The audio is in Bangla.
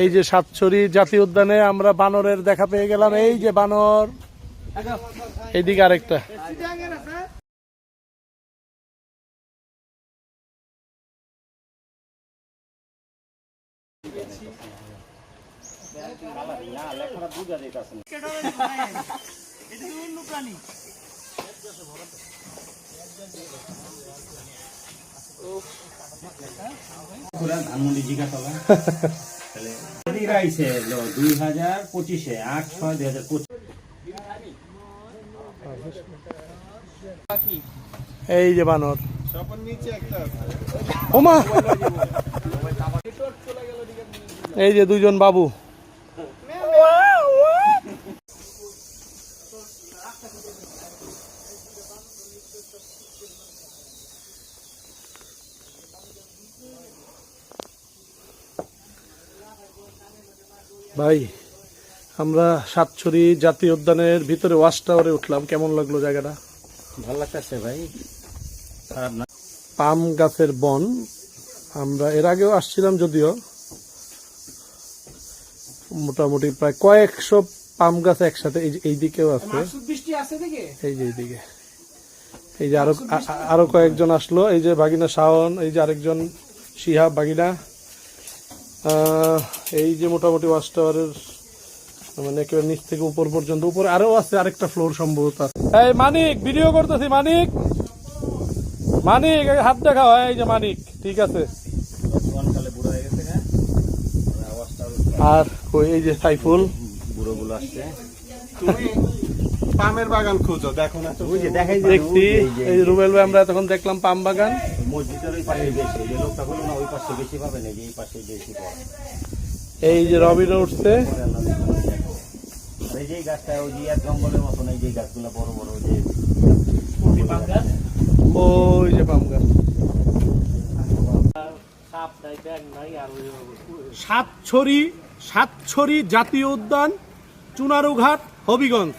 এই যে সাতছড়ি জাতীয় উদ্যানে আমরা বানরের দেখা পেয়ে গেলাম। এই যে বানর, এইদিকে আরেকটা। ধানমন্ডি জিজ্ঞাসা 2025-এ 8/6/2025। এই যে বানর, ওমা এই যে দুইজন বাবু। ভাই আমরা সাতছড়ি জাতীয় উদ্যানের ভিতরে ওয়াচ টাওয়ারে উঠলাম, কেমন লাগলো জায়গাটা? ভালো লাগতেছে ভাই, খারাপ না। পাম গাছের বন, আমরা এর আগেও আসছিলাম, যদিও মোটামুটি প্রায় কয়েকশো পাম গাছ একসাথে। এই দিকেও আছে, এই যে এইদিকে, এই যে আরো কয়েকজন আসলো। এই যে ভাগিনা শাওন, এই যে আরেকজন শিহাব ভাগিনা। এই যে মোটামুটি ওয়াচ টাওয়ারের মানে একেবারে নিচ থেকে উপর পর্যন্ত, উপরে আরো আছে আরেকটা ফ্লোর সম্ভবত। এই মানিক, ভিডিও করতেছি মানিক, মানিক হাত দেখাও। এই যে মানিক, ঠিক আছে। আর এই যে সাইফুল, বুড়োগুলো আসছে। পামের বাগান খুঁজো, দেখো না? দেখছি এই রুবেল ভাই, আমরা তখন দেখলাম পাম বাগান। মসজিদের ওই পাশে বেশি, যে লোকটা বললো না ওই পাশে বেশি পাবে না, এই পাশে বেশি পাবে। এই যে রবিনও উঠছে, এই যে গাছটা ওই যে এক জঙ্গলের মতন, এই যে গাছগুলো বড় বড়, যে ওই যে পাম গাছ। সাতছড়ি জাতীয় উদ্যান, চুনারুঘাট, হবিগঞ্জ।